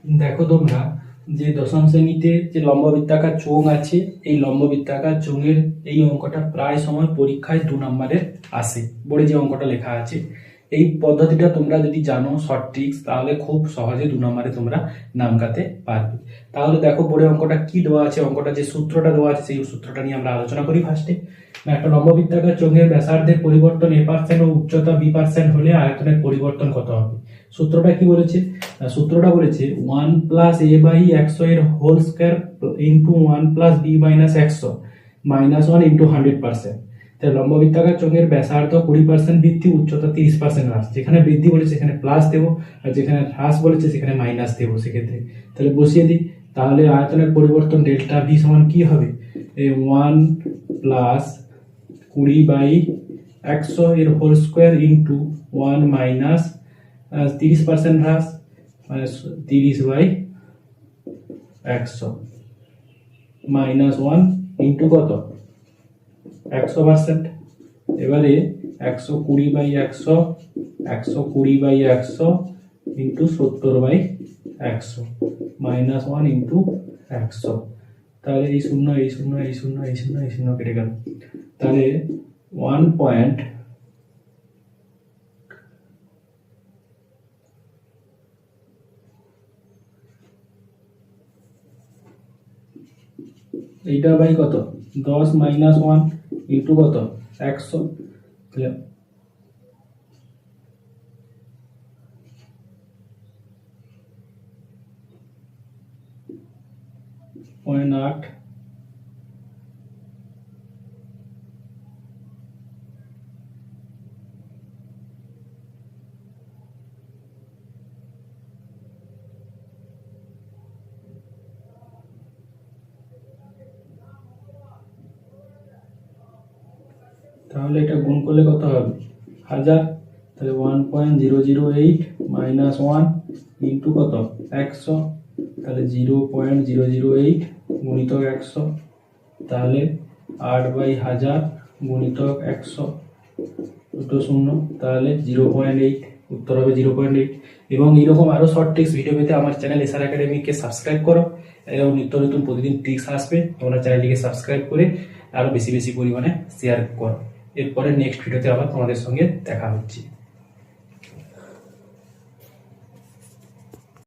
দেখো তোমরা যে দশম শ্রেণীতে যে লম্ববৃত্তাকার চোঙ আছে, এই লম্ববৃত্তাকার চোঙের এই অঙ্কটা প্রায় সময় পরীক্ষায় 2 নম্বরের আসে। বোর্ডে যে অঙ্কটা লেখা আছে, এই পদ্ধতিটা তোমরা যদি জানো শর্ট ট্রিক্স, তাহলে খুব সহজে 2 নম্বরে তোমরা নাম কাটতে পারবে। তাহলে দেখো বোর্ডে অঙ্কটা কি দেওয়া আছে, অঙ্কটা যে সূত্রটা দেওয়া আছে সেই সূত্রটা নিয়ে আমরা আলোচনা করি ফার্স্টে। একটা লম্ববৃত্তাকার চোঙের ব্যাসার্ধের পরিবর্তন a% ও উচ্চতা b% হলে আয়তনের পরিবর্তন কত হবে? সূত্রটা কি বলেছে? সূত্রটা বলেছে 1 প্লাস a বাই 100 এর whole square into 1 plus b minus 100 minus 1 into 100%। তাহলে লম্ববৃত্তাকার চোঙের ব্যাসার্ধ 20% বৃদ্ধি, উচ্চতা 30% হ্রাস। যেখানে বৃদ্ধি বলেছে সেখানে প্লাস দেবো, আর যেখানে হ্রাস বলেছে সেখানে মাইনাস দেবো। সেক্ষেত্রে তাহলে বসিয়ে দিই। তাহলে আয়তনের পরিবর্তন ডেল্টা ভি সমান কি হবে? 1 প্লাস 20/100 এর হোল স্কয়ার ইন্টু 1 মাইনাস 30% হ্রাস, মানে 30/100 মাইনাস 1 ইন্টু কত? 100%। এবারে 120/100 120/100 ইন্টু 70/100 মাইনাস 1 ইন্টু 100। তাহলে এই শূন্য এই শূন্য এই শূন্য এই শূন্য এই শূন্য কেটে গেল। তাহলে 1 পয়েন্ট এইটা বাই কত? 10 মাইনাস 1 ইন্টু কত? 100। তাহলে 0.8 তাহলে এটা গুণ করলে কত হবে? 1000। তাহলে 1.008 মাইনাস 1 ইন্টু কত? 100। তাহলে 0.008 গুণিতক 100। তাহলে 8/1000 গুণিতক 100, দুটো শূন্য, তাহলে 0.8। উত্তর হবে 0.8। এবং এইরকম আরো শর্ট ট্রিক্স ভিডিও পেতে আমার চ্যানেল এসআর একাডেমিকে সাবস্ক্রাইব করো। এরকম নিত্য নতুন প্রতিদিন ট্রিক্স আসবে, তোমরা চ্যানেলটিকে সাবস্ক্রাইব করে আরো বেশি বেশি পরিমাণে শেয়ার করো। এরপরে নেক্সট ভিডিওতে আবার তোমাদের সঙ্গে দেখা হচ্ছে।